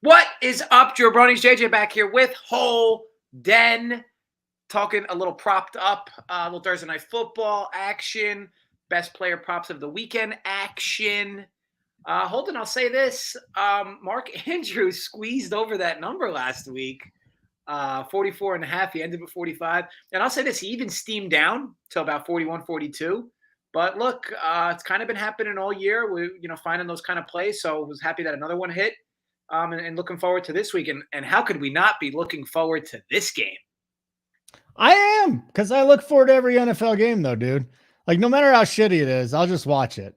What is up, Joe Bronies? JJ back here with Holden, talking a little propped up, a little Thursday night football action, best player props of the weekend action. Holden, I'll say this: Mark Andrews squeezed over that number last week, 44 and a half. He ended with 45, and I'll say this: he even steamed down to about 41, 42. But look, it's kind of been happening all year. We, finding those kind of plays. So I was happy that another one hit. And looking forward to this week. And how could we not be looking forward to this game? I am, because I look forward to every NFL game, though, dude. Like, no matter how shitty it is, I'll just watch it.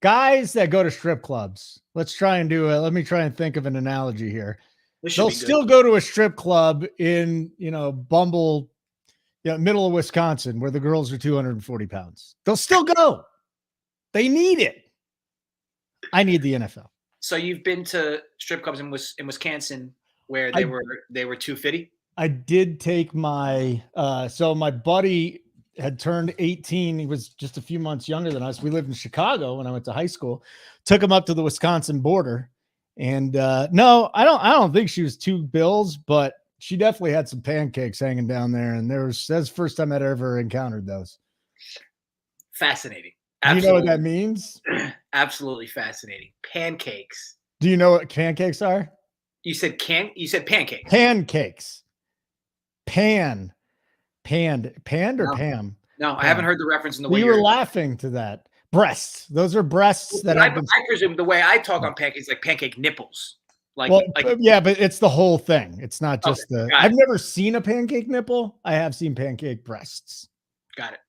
Guys that go to strip clubs, let me try and think of an analogy here. They'll still go to a strip club in, Bumble, middle of Wisconsin, where the girls are 240 pounds. They'll still go. They need it. I need the NFL. So you've been to strip clubs in Wisconsin where they were 250? I did take my so my buddy had turned 18. He was just a few months younger than us. We lived in Chicago when I went to high school. Took him up to the Wisconsin border. And no, I don't think she was 2 bills, but she definitely had some pancakes hanging down there. And that's the first time I'd ever encountered those. Fascinating. Absolutely. You know what that means? Absolutely fascinating. Pancakes. Do you know what pancakes are? You said pancakes. Pancakes. Panned or Pam? No, I haven't heard the reference in the way you were laughing to that. Breasts. Those are breasts that I presume the way I talk on pancakes, like pancake nipples. Yeah, but it's the whole thing. It's not just I've never seen a pancake nipple. I have seen pancake breasts. Got it.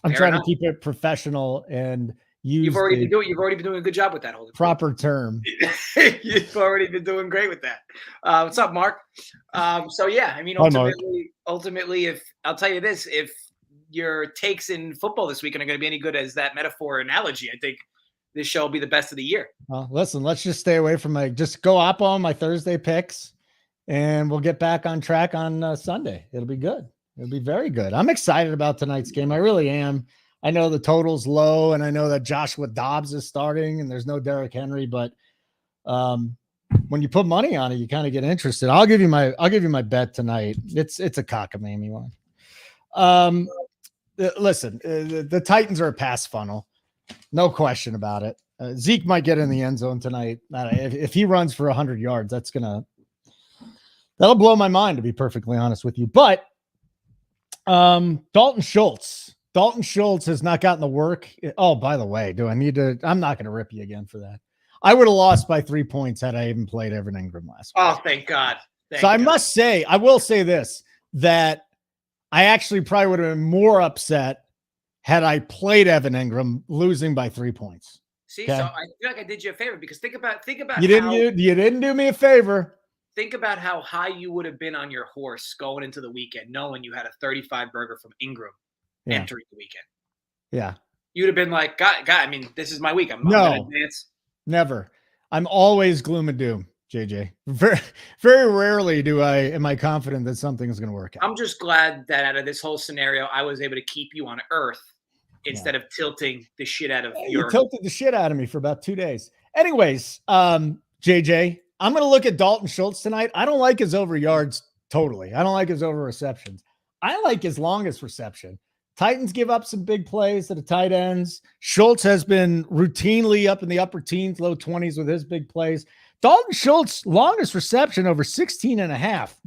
I'm trying to keep it professional and use. You've already been doing a good job with that. Holden. Proper term. You've already been doing great with that. What's up, Mark? So yeah, I mean, ultimately, if I'll tell you this, if your takes in football this weekend are going to be any good as that metaphor or analogy, I think this show will be the best of the year. Well, listen, let's just stay away from just go up on my Thursday picks, and we'll get back on track on Sunday. It'll be good. It'll be very good. I'm excited about tonight's game. I really am. I know the total's low, and I know that Joshua Dobbs is starting, and there's no Derrick Henry. But when you put money on it, you kind of get interested. I'll give you my bet tonight. It's a cockamamie one. Listen, the Titans are a pass funnel, no question about it. Zeke might get in the end zone tonight. If he runs for 100 yards, that'll blow my mind, to be perfectly honest with you. But Dalton Schultz has not gotten the work. Oh, by the way, I'm not going to rip you again for that. I would have lost by 3 points had I even played Evan Ingram last week. Oh, thank God. I will say this, that I actually probably would have been more upset had I played Evan Ingram losing by 3 points. See, okay? So I feel like I did you a favor, because think about you didn't do me a favor. Think about how high you would have been on your horse going into the weekend, knowing you had a 35 burger from Ingram entering the weekend. Yeah. You'd have been like, God, I mean, this is my week. I'm going to advance. Never. I'm always gloom and doom, JJ. Very, very rarely am I confident that something is going to work out. I'm just glad that out of this whole scenario, I was able to keep you on earth instead of tilting the shit out of you tilted the shit out of me for about 2 days. Anyways, JJ, I'm going to look at Dalton Schultz tonight. I don't like his over yards totally. I don't like his over receptions. I like his longest reception. Titans give up some big plays to the tight ends. Schultz has been routinely up in the upper teens, low 20s with his big plays. Dalton Schultz, longest reception over 16 and a half.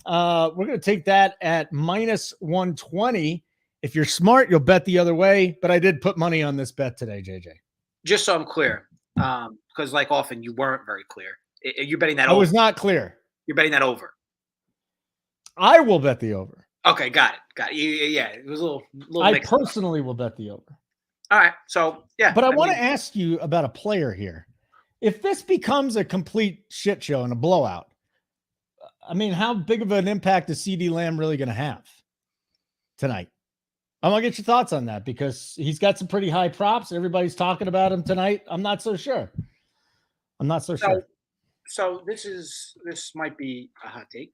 We're going to take that at minus 120. If you're smart, you'll bet the other way. But I did put money on this bet today, JJ. Just so I'm clear, because like often you weren't very clear. You're betting that over. I was not clear. You're betting that over. I will bet the over. Okay, got it. Yeah, it was a little I personally will bet the over. All right, so yeah. But I want to ask you about a player here. If this becomes a complete shit show and a blowout, I mean, how big of an impact is CeeDee Lamb really going to have tonight? I want to get your thoughts on that, because he's got some pretty high props. Everybody's talking about him tonight. I'm not so sure. So this might be a hot take.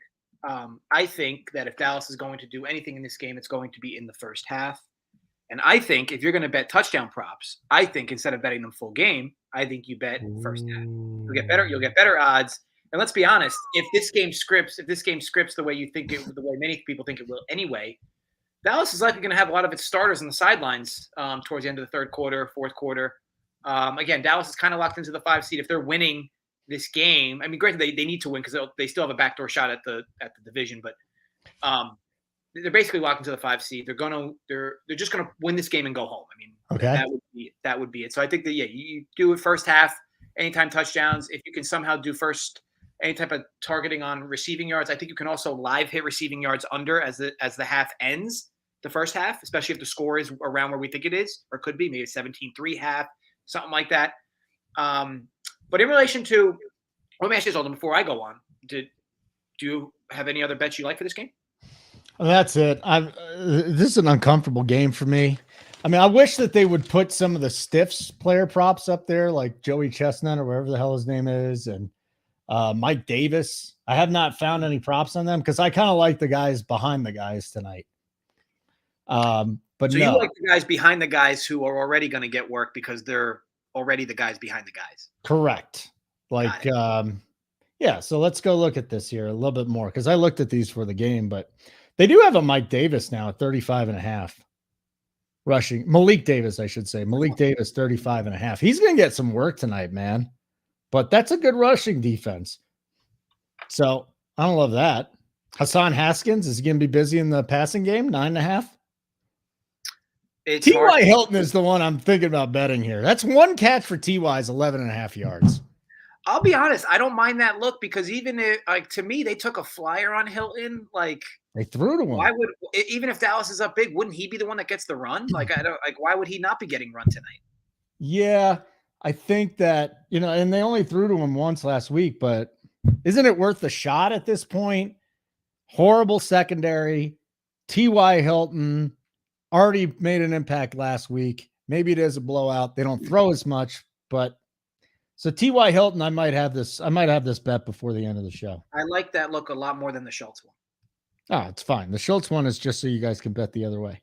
I think that if Dallas is going to do anything in this game, it's going to be in the first half. And I think if you're going to bet touchdown props, I think instead of betting them full game, I think you bet first half. You'll get better odds And let's be honest, if this game scripts the way you think it, the way many people think it will anyway, Dallas is likely going to have a lot of its starters on the sidelines towards the end of the third quarter, fourth quarter. Again, Dallas is kind of locked into the 5 seed. If they're winning this game, I mean, granted, they need to win because they still have a backdoor shot at the division, but they're basically locked into the 5 seed. They're just gonna win this game and go home. I mean, okay, that would be it. So I think that you do it first half, anytime touchdowns. If you can somehow do any type of targeting on receiving yards, I think you can also live hit receiving yards under as the half ends, the first half, especially if the score is around where we think it is or could be, maybe a 17-3 half, something like that. But in relation to, let me ask you this, Holden, before I go on, do you have any other bets you like for this game? well, that's it. This is an uncomfortable game for me. I mean, I wish that they would put some of the stiffs player props up there, like Joey Chestnut or whatever the hell his name is, and Mike Davis. I have not found any props on them because I kind of like the guys behind the guys tonight. But so you like the guys behind the guys who are already going to get work because they're already the guys behind the guys. Correct. Like, yeah. So let's go look at this here a little bit more because I looked at these for the game, but they do have a Mike Davis now at 35.5 rushing. Malik Davis, I should say. Malik Davis, 35.5. He's going to get some work tonight, man. But that's a good rushing defense. So I don't love that. Hassan Haskins is going to be busy in the passing game, 9.5. T.Y. Hilton is the one I'm thinking about betting here. That's one catch for T.Y.'s 11.5 yards. I'll be honest, I don't mind that look because even if, to me, they took a flyer on Hilton. Like they threw to him. Why would, even if Dallas is up big, wouldn't he be the one that gets the run? Like why would he not be getting run tonight? Yeah, I think that, and they only threw to him once last week, but isn't it worth the shot at this point? Horrible secondary. T.Y. Hilton already made an impact last week. Maybe it is a blowout. They don't throw as much, but so T.Y. Hilton, I might have this bet before the end of the show. I like that look a lot more than the Schultz one. Oh, it's fine. The Schultz one is just so you guys can bet the other way.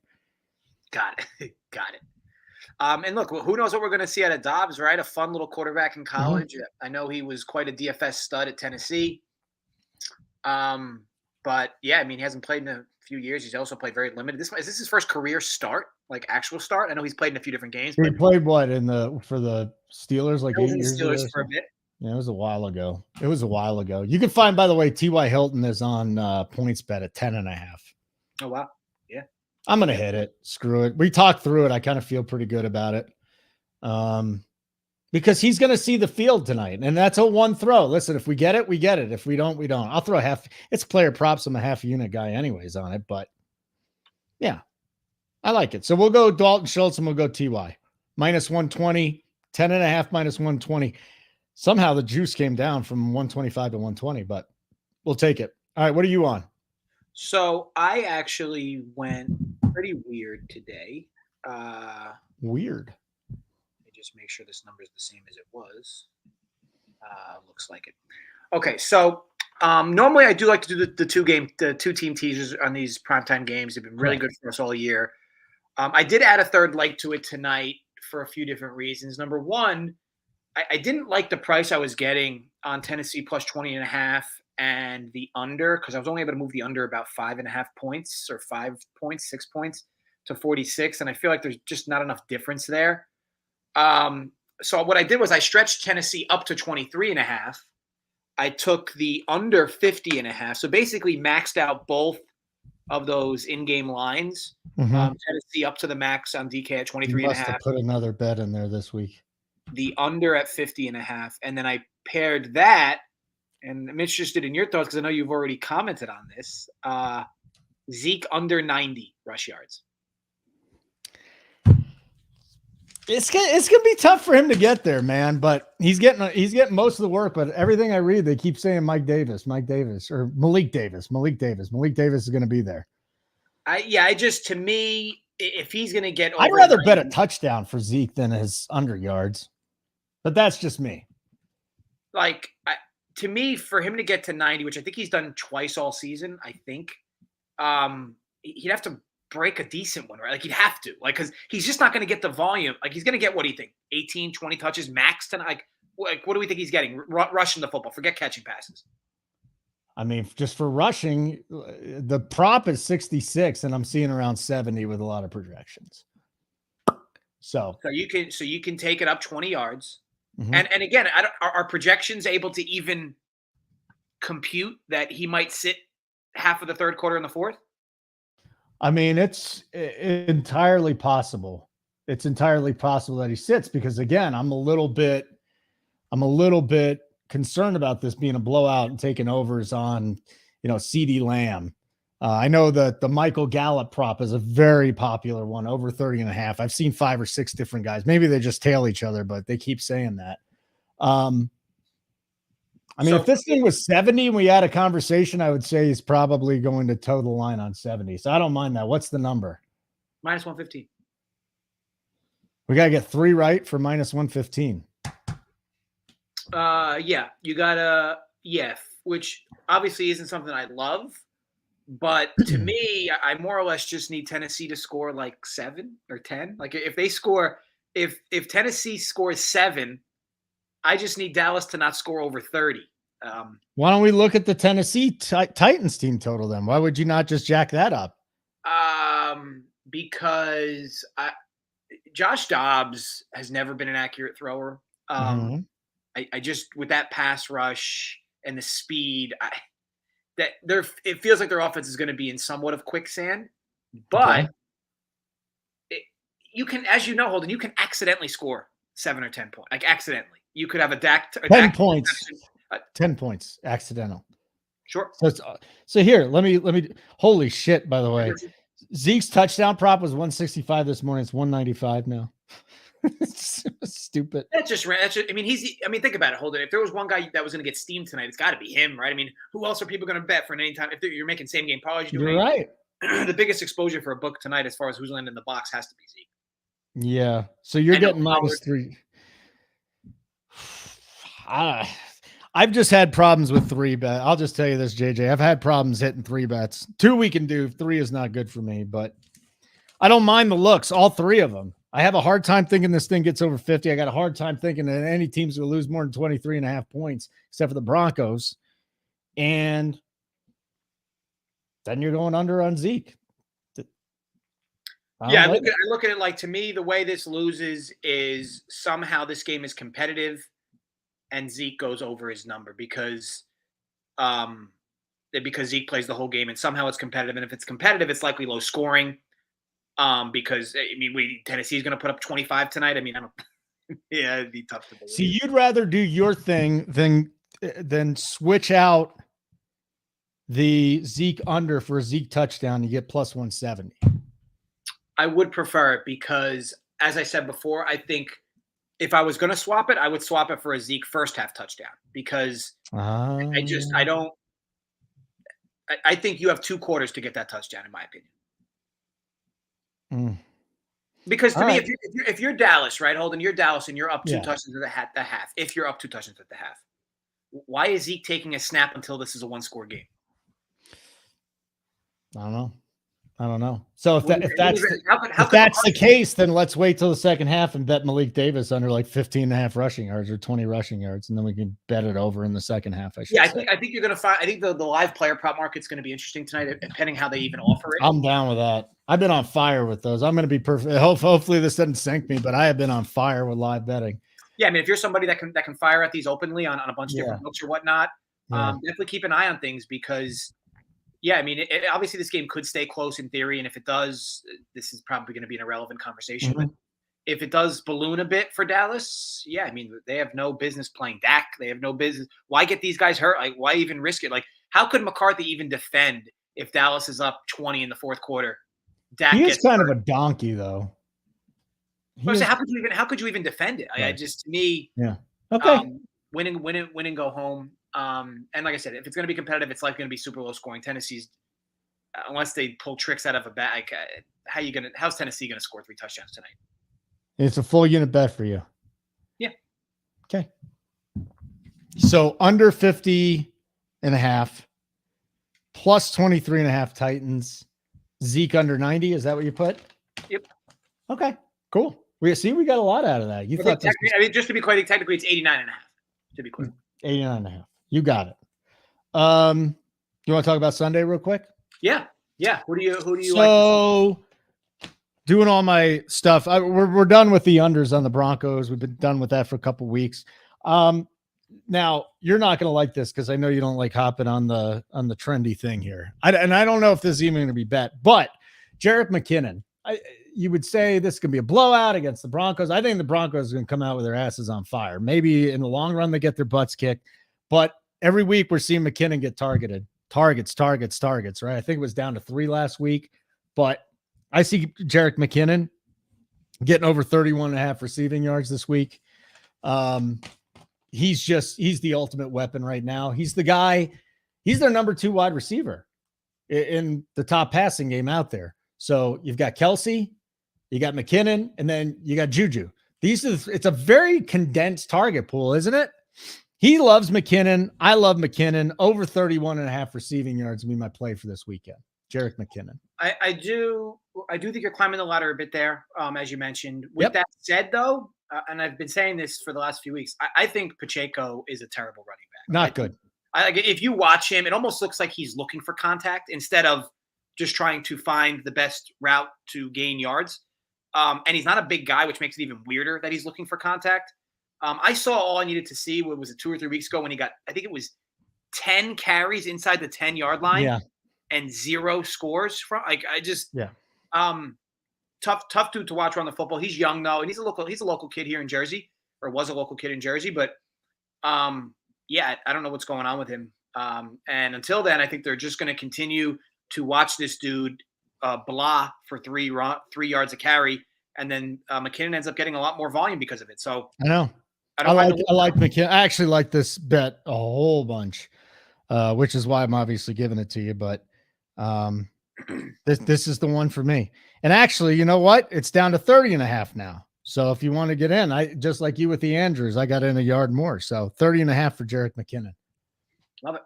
Got it. And look, who knows what we're going to see out of Dobbs, right? A fun little quarterback in college. Mm-hmm. I know he was quite a DFS stud at Tennessee. But yeah, I mean, he hasn't played in a few years. He's also played very limited. Is this his first career start, like actual start? I know he's played in a few different games. He played what for the Steelers, like 8 years ago? For a bit. Yeah, it was a while ago. You can find, by the way, T.Y. Hilton is on PointsBet at 10.5. Oh, wow. Yeah. I'm going to hit it. Screw it. We talked through it. I kind of feel pretty good about it. Because he's going to see the field tonight, and that's a one throw. Listen, if we get it, we get it. If we don't, we don't. I'll throw half. It's player props. I'm a half unit guy anyways on it, but yeah, I like it. So we'll go Dalton Schultz and we'll go T.Y. -120, 10.5 -120. Somehow the juice came down from 125 to 120, but we'll take it. All right. What are you on? So I actually went pretty weird today. Weird. Just make sure this number is the same as it was. Looks like it. Okay, so normally I do like to do the two team teasers on these primetime games. They've been really good for us all year. I did add a third leg to it tonight for a few different reasons. Number one, I didn't like the price I was getting on Tennessee plus 20.5 and the under, because I was only able to move the under about 5.5 points or 5 points, 6 points to 46, and I feel like there's just not enough difference there. So what I did was I stretched Tennessee up to 23.5. I took the under 50.5. So basically maxed out both of those in-game lines. Mm-hmm. Tennessee up to the max on DK at 23.5. You must have put another bet in there this week. The under at 50.5. And then I paired that, and I'm interested in your thoughts because I know you've already commented on this. Zeke under 90 rush yards. It's gonna be tough for him to get there, man. But he's getting most of the work. But everything I read, they keep saying Mike Davis, or Malik Davis. Malik Davis is going to be there. To me, if he's going to get, I'd rather bet a touchdown for Zeke than his under yards. But that's just me. Like, to me, for him to get to 90, which I think he's done twice all season, I think, he'd have to break a decent one, right? Like, he'd have to, like, because he's just not going to get the volume. Like, he's going to get, what do you think, 18, 20 touches max tonight? Like, Like, what do we think he's getting? Rushing the football. Forget catching passes. I mean, just for rushing, the prop is 66, and I'm seeing around 70 with a lot of projections. So you can take it up 20 yards. Mm-hmm. And again, are projections able to even compute that he might sit half of the third quarter in the fourth? I mean, it's entirely possible. It's entirely possible that he sits because, again, I'm a little bit concerned about this being a blowout and taking overs on, CD Lamb. I know that the Michael Gallup prop is a very popular one, over 30.5. I've seen 5 or 6 different guys. Maybe they just tail each other, but they keep saying that. I mean, if this thing was 70 and we had a conversation, I would say he's probably going to toe the line on 70. So I don't mind that. What's the number? -115. We got to get 3 right for -115. Yeah, you gotta, which obviously isn't something I love, but to me, I more or less just need Tennessee to score like 7 or 10. Like if they score, if Tennessee scores 7, I just need Dallas to not score over 30. Why don't we look at the Tennessee Titans team total then? Why would you not just jack that up? Because Josh Dobbs has never been an accurate thrower. I just, with that pass rush and the speed, it feels like their offense is going to be in somewhat of quicksand. But you can, as you know, Holden, you can accidentally score 7 or 10 points. Like accidentally, you could have a 10 points. 10 points accidental. Sure. So here, let me. Holy shit! By the way, Zeke's touchdown prop was 165 this morning. It's 195 now. It's stupid. That's just. I mean, think about it, Holden. If there was one guy that was going to get steamed tonight, it's got to be him, right? I mean, who else are people going to bet for any time? If you're making same game parlays, you're right. The biggest exposure for a book tonight, as far as who's landing in the box, has to be Zeke. Yeah. So you're getting -3. I've just had problems with 3 bet. I'll just tell you this, JJ. I've had problems hitting 3 bets. 2 we can do. 3 is not good for me, but I don't mind the looks. All 3 of them. I have a hard time thinking this thing gets over 50. I got a hard time thinking that any team's going to lose more than 23.5 points, except for the Broncos. And then you're going under on Zeke. I look at it like, to me, the way this loses is somehow this game is competitive and Zeke goes over his number because Zeke plays the whole game and somehow it's competitive. And if it's competitive, it's likely low scoring. Because Tennessee's going to put up 25 tonight. I mean, I don't. Yeah, it'd be tough to believe. See, you'd rather do your thing than switch out the Zeke under for a Zeke touchdown. You get +170. I would prefer it because, as I said before, I think if I was going to swap it, I would swap it for a Zeke first half touchdown because I think you have 2 quarters to get that touchdown, in my opinion. Because to me, if you're Dallas, right, Holden, you're Dallas and you're up 2 touchdowns at the half. If you're up 2 touchdowns at the half, why is Zeke taking a snap until this is a 1-score game? I don't know. So if that's the case, then let's wait till the second half and bet Malik Davis under like 15.5 rushing yards or 20 rushing yards, and then we can bet it over in the second half. I think you're going to find. I think the live player prop market's going to be interesting tonight, depending how they even offer it. I'm down with that. I've been on fire with those. I'm going to be perfect. Hopefully this doesn't sink me, but I have been on fire with live betting. Yeah, I mean, if you're somebody that can fire at these openly on a bunch of different books or whatnot, definitely keep an eye on things because. Yeah, I mean, obviously this game could stay close in theory, and if it does, this is probably going to be an irrelevant conversation. But if it does balloon a bit for Dallas, yeah, I mean, they have no business playing Dak. They have no business. Why get these guys hurt? Like, why even risk it? Like, how could McCarthy even defend if Dallas is up 20 in the fourth quarter? Dak is kind of a donkey, though. How could you even defend it? Right. To me, okay, win and go home. And like I said, if it's going to be competitive, it's likely going to be super low scoring. Tennessee's, unless they pull tricks out of a bag, how's Tennessee going to score 3 touchdowns tonight? It's a full unit bet for you. Yeah. Okay. So under 50.5, +23.5 Titans, Zeke under 90. Is that what you put? Yep. Okay, cool. We got a lot out of that. You thought just to be quite technically, it's 89.5. to be clear. 89.5. You got it. You want to talk about Sunday real quick? Yeah. Who do you so, doing all my stuff. We're done with the unders on the Broncos. We've been done with that for a couple weeks. Now you're not going to like this because I know you don't like hopping on the trendy thing here. And I don't know if this is even going to be bet, but Jerick McKinnon, you would say this could be a blowout against the Broncos. I think the Broncos are going to come out with their asses on fire. Maybe in the long run, they get their butts kicked, but every week we're seeing McKinnon get targets, right? I think it was down to 3 last week, but I see Jerick McKinnon getting over 31.5 receiving yards this week. He's the ultimate weapon right now. He's the guy. He's their number 2 wide receiver in the top passing game out there. So you've got Kelsey, you got McKinnon, and then you got Juju. It's a very condensed target pool, isn't it? He loves McKinnon. I love McKinnon. Over 31.5 receiving yards will be my play for this weekend. Jerick McKinnon. I do think you're climbing the ladder a bit there, as you mentioned. With that said, though, and I've been saying this for the last few weeks, I think Pacheco is a terrible running back. Not good. If you watch him, it almost looks like he's looking for contact instead of just trying to find the best route to gain yards. And he's not a big guy, which makes it even weirder that he's looking for contact. I saw all I needed to see. What was it, 2 or 3 weeks ago when he got, I think it was 10 carries inside the 10-yard line and 0 scores from. Tough dude to watch run the football. He's young though, and he's a local kid here in Jersey, or was a local kid in Jersey. But I don't know what's going on with him. And until then, I think they're just going to continue to watch this dude blah for 3 yards a carry, and then McKinnon ends up getting a lot more volume because of it. So I know. I like McKinnon. I actually like this bet a whole bunch, which is why I'm obviously giving it to you. But this is the one for me. And actually, you know what? It's down to 30.5 now. So if you want to get in, I just like you with the Andrews, I got in a yard more. So 30.5 for Jerick McKinnon. Love it.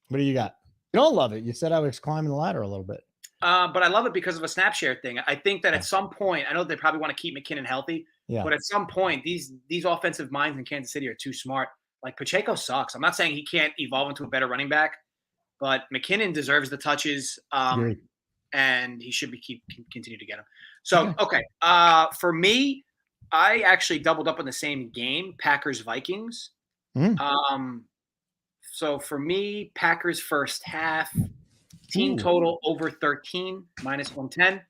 What do you got? You don't love it. You said I was climbing the ladder a little bit. But I love it because of a snap share thing. I think that at some point, I know they probably want to keep McKinnon healthy, but at some point, these offensive minds in Kansas City are too smart. Like Pacheco sucks. I'm not saying he can't evolve into a better running back, but McKinnon deserves the touches, and he should continue to get them. So, okay. For me, I actually doubled up on the same game, Packers-Vikings. So for me, Packers first half, team total over 13, -110.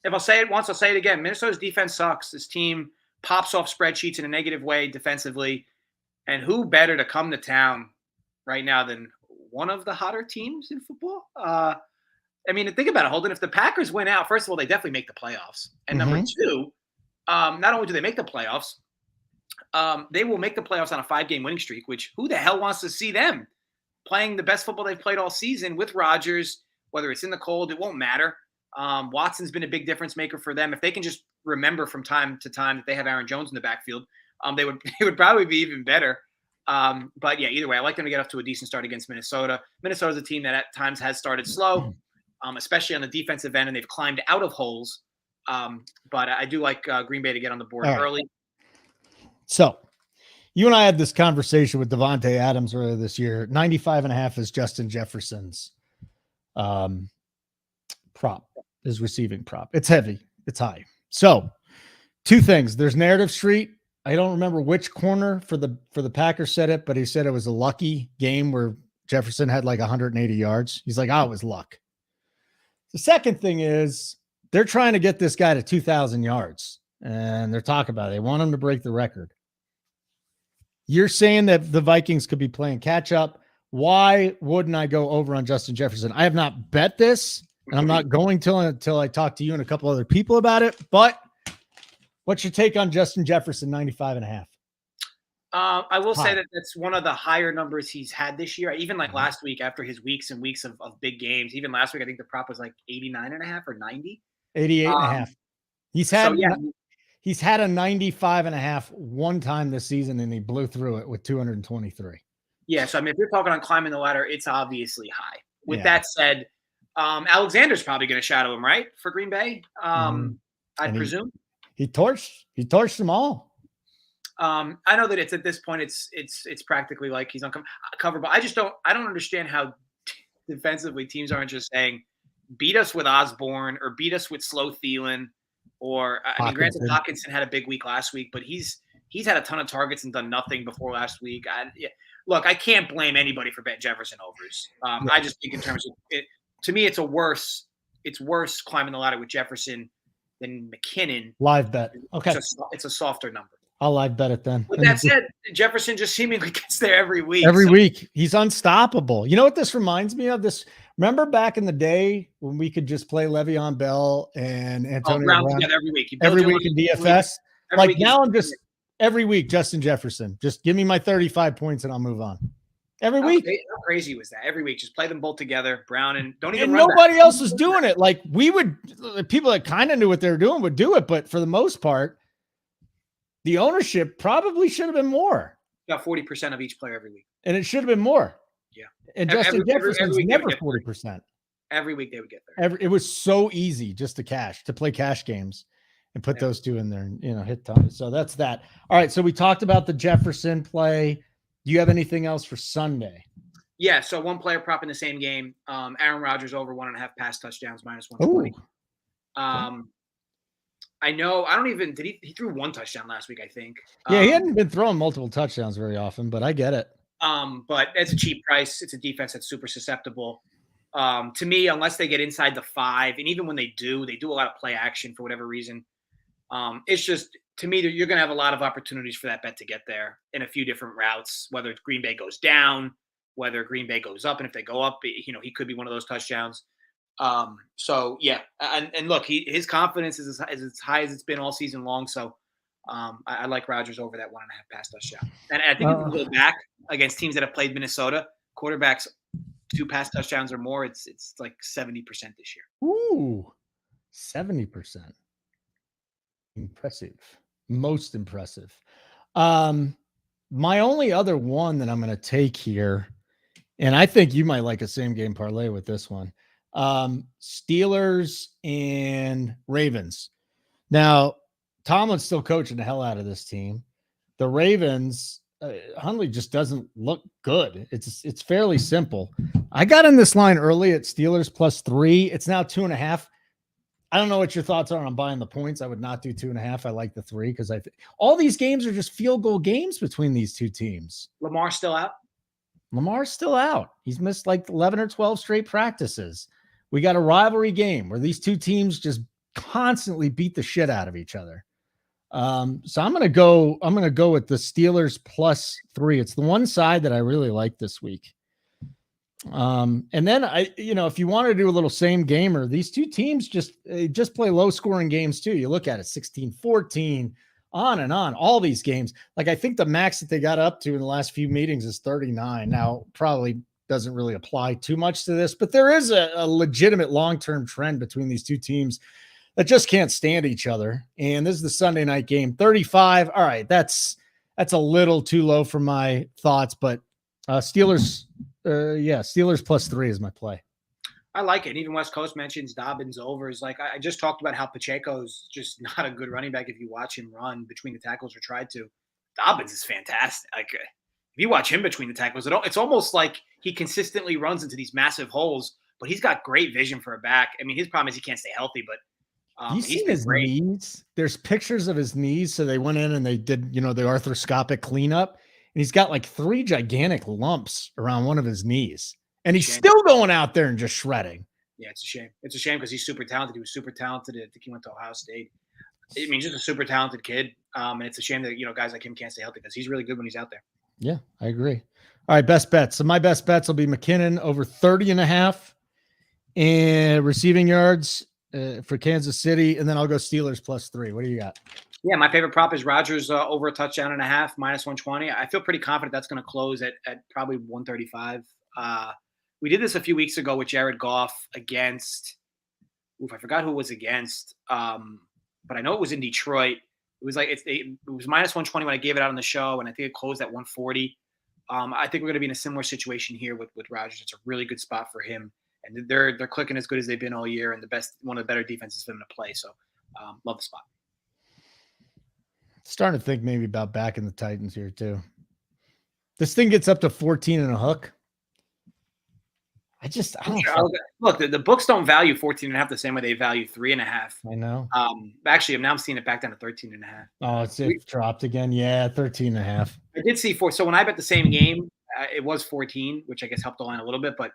If I'll say it once, I'll say it again. Minnesota's defense sucks. This team pops off spreadsheets in a negative way defensively. And who better to come to town right now than one of the hotter teams in football? I mean, think about it, Holden. If the Packers win out, first of all, they definitely make the playoffs. And number 2, not only do they make the playoffs, they will make the playoffs on a 5-game winning streak, which who the hell wants to see them playing the best football they've played all season with Rodgers, whether it's in the cold, it won't matter. Watson's been a big difference maker for them. If they can just remember from time to time that they have Aaron Jones in the backfield, they would probably be even better. But yeah, either way, I like them to get off to a decent start against Minnesota. Minnesota's a team that at times has started slow, especially on the defensive end, and they've climbed out of holes. But I do like Green Bay to get on the board early. So you and I had this conversation with Devontae Adams earlier this year. 95.5 is Justin Jefferson's prop, his receiving prop. It's heavy. It's high. So 2 things. There's Narrative Street. I don't remember which corner for the Packers said it, but he said it was a lucky game where Jefferson had like 180 yards. He's like, it was luck. The second thing is they're trying to get this guy to 2,000 yards, and they're talking about it. They want him to break the record. You're saying that the Vikings could be playing catch up. Why wouldn't I go over on Justin Jefferson? I have not bet this, and I'm not going to until I talk to you and a couple other people about it. But what's your take on Justin Jefferson, 95.5? I will say that that's one of the higher numbers he's had this year. Even like last week, after his weeks and weeks of big games, even last week, I think the prop was like 89.5 or 90. 88.5. He's had a 95.5 one time this season, and he blew through it with 223. Yeah, so I mean, if you're talking on climbing the ladder, it's obviously high. With that said, Alexander's probably going to shadow him, right, for Green Bay? I presume. He torched them all. I know that it's at this point, it's practically like he's uncoverable. I don't understand how defensively teams aren't just saying, beat us with Osborne or beat us with slow Thielen. Or I mean, granted, Hawkinson had a big week last week, but he's had a ton of targets and done nothing before last week. Look, I can't blame anybody for betting Jefferson overs. I just think in terms of it, to me, it's worse climbing the ladder with Jefferson than McKinnon. Live bet. Okay. It's a softer number. I'll live bet it then. With that said, Jefferson just seemingly gets there every week. Every week. He's unstoppable. You know what this reminds me of? Remember back in the day when we could just play Le'Veon Bell and Antonio Brown together every week. Every week in DFS? Like now I'm just every week, Justin Jefferson. Just give me my 35 points and I'll move on. Every week. How crazy was that? Every week, just play them both together. Brown and don't even. And nobody else was doing it. Like people that kind of knew what they were doing would do it, but for the most part, the ownership probably should have been more. About 40% of each player every week, and it should have been more. Yeah, and Justin Jefferson's never 40%. Every week they would get there. It was so easy just to play cash games and put those two in there and hit tons. So that's that. All right. So we talked about the Jefferson play. Do you have anything else for Sunday? Yeah. So one player prop in the same game. Aaron Rodgers over 1.5 pass touchdowns -120. I know. Did he threw one touchdown last week, I think. Yeah, he hadn't been throwing multiple touchdowns very often, but I get it. But it's a cheap price. It's a defense that's super susceptible. To me, unless they get inside the 5, and even when they do a lot of play action for whatever reason. It's just, to me, you're going to have a lot of opportunities for that bet to get there in a few different routes, whether Green Bay goes down, whether Green Bay goes up. And if they go up, he could be one of those touchdowns. So yeah. And look, his confidence is as high as it's been all season long. So I like Rodgers over that 1.5 pass touchdown. And I think if you go back against teams that have played Minnesota, quarterbacks 2 pass touchdowns or more, it's like 70% this year. Ooh, 70%. Impressive. Most impressive. My only other one that I'm going to take here, and I think you might like a same game parlay with this one. Steelers and Ravens. Now, Tomlin's still coaching the hell out of this team. The Ravens, Hundley just doesn't look good. It's fairly simple. I got in this line early at Steelers +3. It's now 2.5. I don't know what your thoughts are on buying the points. I would not do 2.5. I like the 3 because all these games are just field goal games between these two teams. Lamar's still out. Lamar's still out. He's missed like 11 or 12 straight practices. We got a rivalry game where these two teams just constantly beat the shit out of each other. So I'm going to go with the Steelers +3. It's the one side that I really like this week. And then if you want to do a little same gamer, these two teams just play low scoring games too. You look at it 16-14, on and on, all these games. Like I think the max that they got up to in the last few meetings is 39. Now probably doesn't really apply too much to this, but there is a legitimate long-term trend between these two teams that just can't stand each other. And this is the Sunday night game, 35. All right. That's a little too low for my thoughts, but Steelers +3 is my play. I like it. Even West Coast mentions Dobbins overs. Like I just talked about how Pacheco's just not a good running back if you watch him run between the tackles or tried to. Dobbins is fantastic. Like if you watch him between the tackles, it's almost like he consistently runs into these massive holes, but he's got great vision for a back. I mean, his problem is he can't stay healthy, but you see his knees? There's pictures of his knees. So they went in and they did, the arthroscopic cleanup. And he's got like 3 gigantic lumps around one of his knees. And he's still going out there and just shredding. Yeah, it's a shame. It's a shame because he's super talented. He was super talented. I think he went to Ohio State. I mean, just a super talented kid. And it's a shame that, guys like him can't stay healthy because he's really good when he's out there. Yeah, I agree. All right, best bets. So my best bets will be McKinnon over 30.5 and receiving yards for Kansas City. And then I'll go Steelers +3. What do you got? Yeah, my favorite prop is Rodgers over a touchdown and a half, -120. I feel pretty confident that's going to close at probably 135. We did this a few weeks ago with Jared Goff against I forgot who it was against, but I know it was in Detroit. It was like it was -120 when I gave it out on the show, and I think it closed at 140. I think we're going to be in a similar situation here with Rodgers. It's a really good spot for him, and they're clicking as good as they've been all year, and one of the better defenses for them to play. So, love the spot. Starting to think maybe about backing the Titans here too. This thing gets up to 14 and a hook. I don't look, the books don't value 14.5 the same way they value 3.5. I know. Actually, now I'm seeing it back down to 13.5. Oh, it dropped again. Yeah, 13.5. I did see 4. So when I bet the same game, it was 14, which I guess helped the line a little bit. But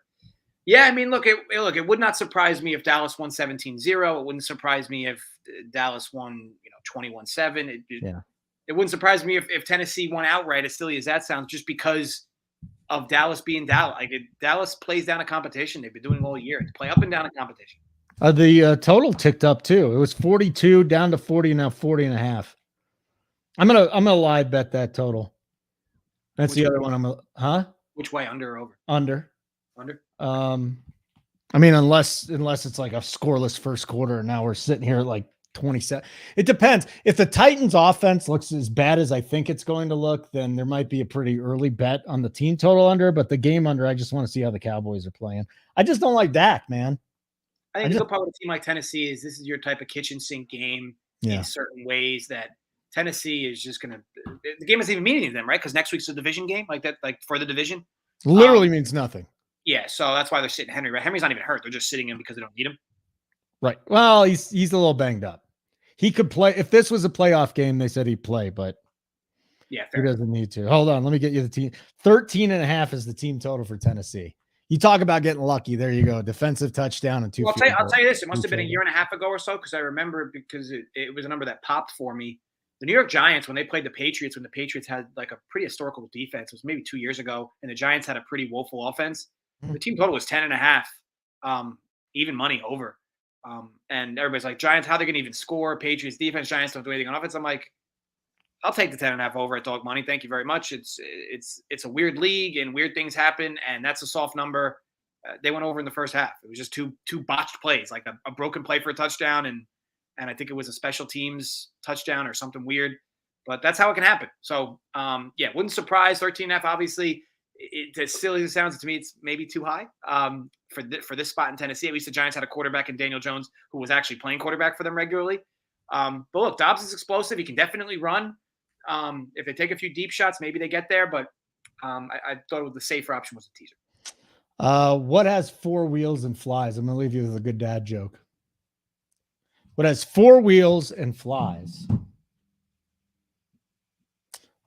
yeah, I mean, look, it would not surprise me if Dallas won 17-0. It wouldn't surprise me if Dallas won, 21-7. It wouldn't surprise me if Tennessee won outright, as silly as that sounds, just because of Dallas being Dallas. Dallas plays down a competition. They've been doing it all year. It's play up and down a competition. The total ticked up too. It was 42 down to 40, now 40.5. I'm gonna live bet that total. That's the other one. Which way, under or over? Under. Under. I mean, unless it's like a scoreless first quarter, and now we're sitting here at like 27. It depends. If the Titans offense looks as bad as I think it's going to look, then there might be a pretty early bet on the team total under, but the game under, I just want to see how the Cowboys are playing. I just don't like Dak, man. I think the good part with a team like Tennessee is this is your type of kitchen sink game in certain ways that Tennessee is just going to – the game doesn't even mean anything to them, right? Because next week's a division game like that, like for the division. Literally means nothing. Yeah, so that's why they're sitting Henry, right? Henry's not even hurt. They're just sitting him because they don't need him. Right. Well, he's a little banged up. He could play. If this was a playoff game, they said he'd play, but yeah, he doesn't need to. Hold on. Let me get you the team. 13.5 is the team total for Tennessee. You talk about getting lucky. There you go. Defensive touchdown and 2. Well, I'll tell you this. It must have been a year and a half ago or so, because I remember because it was a number that popped for me. The New York Giants, when they played the Patriots, when the Patriots had like a pretty historical defense, it was maybe 2 years ago, and the Giants had a pretty woeful offense. The team total was 10.5, even money over. And everybody's like, Giants, how they're going to even score? Patriots defense, Giants don't do anything on offense. I'm like, I'll take the 10.5 over at dog money. Thank you very much. It's a weird league and weird things happen, and that's a soft number. They went over in the first half. It was just two botched plays, like a broken play for a touchdown, and I think it was a special teams touchdown or something weird. But that's how it can happen. So, wouldn't surprise 13.5. Obviously, as silly as it sounds to me, it's maybe too high for this spot in Tennessee. At least the Giants had a quarterback in Daniel Jones who was actually playing quarterback for them regularly. But look, Dobbs is explosive. He can definitely run. If they take a few deep shots, maybe they get there. But I thought the safer option was a teaser. What has 4 wheels and flies? I'm going to leave you with a good dad joke. What has 4 wheels and flies?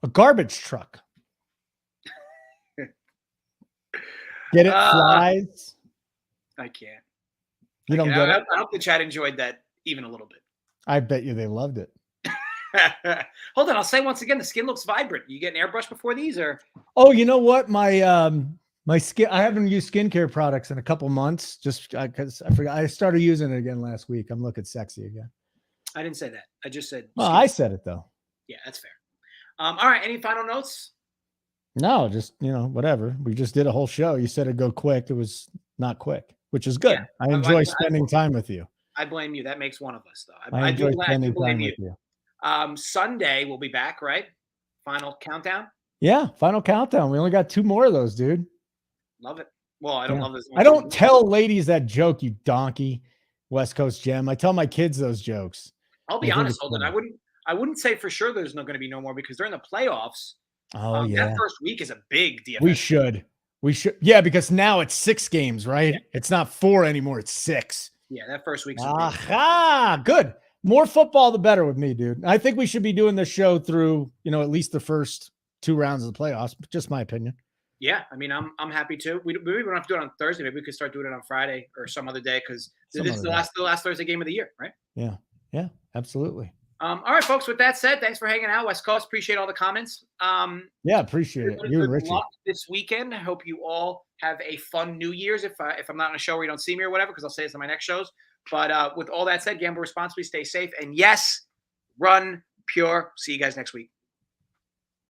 A garbage truck. Get it? Flies? I can't. You don't get it? I hope the chat enjoyed that even a little bit. I bet you they loved it. Hold on. I'll say once again, the skin looks vibrant. You get an airbrush before these, or? Oh, you know what? My skin, I haven't used skincare products in a couple months just because I forgot. I started using it again last week. I'm looking sexy again. I didn't say that. I just said. Well, I said it though. Yeah, that's fair. All right. Any final notes? No, just, whatever. We just did a whole show. You said it'd go quick. It was not quick, which is good. Yeah, I enjoy spending time with you. I blame you. That makes one of us, though. I enjoy spending time with you. Sunday we'll be back, right? Final countdown. Yeah, final countdown. We only got 2 more of those, dude. Love it. Well, I don't love this. I don't tell ladies that joke, you donkey. West Coast Gem. I tell my kids those jokes. I'll be honest, Holden. I wouldn't say for sure there's not going to be no more because they're in the playoffs. Oh, yeah. That first week is a big DFS. We should. Yeah, because now it's 6 games, right? Yeah. It's not 4 anymore. It's 6. Yeah, that first week's good. More football, the better with me, dude. I think we should be doing this show through, at least the first 2 rounds of the playoffs. Just my opinion. Yeah, I mean, I'm happy to. We don't have to do it on Thursday. Maybe we could start doing it on Friday or some other day because this is the last Thursday game of the year, right? Yeah, absolutely. All right, folks. With that said, thanks for hanging out, West Coast. Appreciate all the comments. Yeah, appreciate it. You and Richie. This weekend. I hope you all have a fun New Year's. If I'm not on a show where you don't see me or whatever, because I'll say this on my next shows. But with all that said, gamble responsibly, stay safe, and yes, run pure. See you guys next week.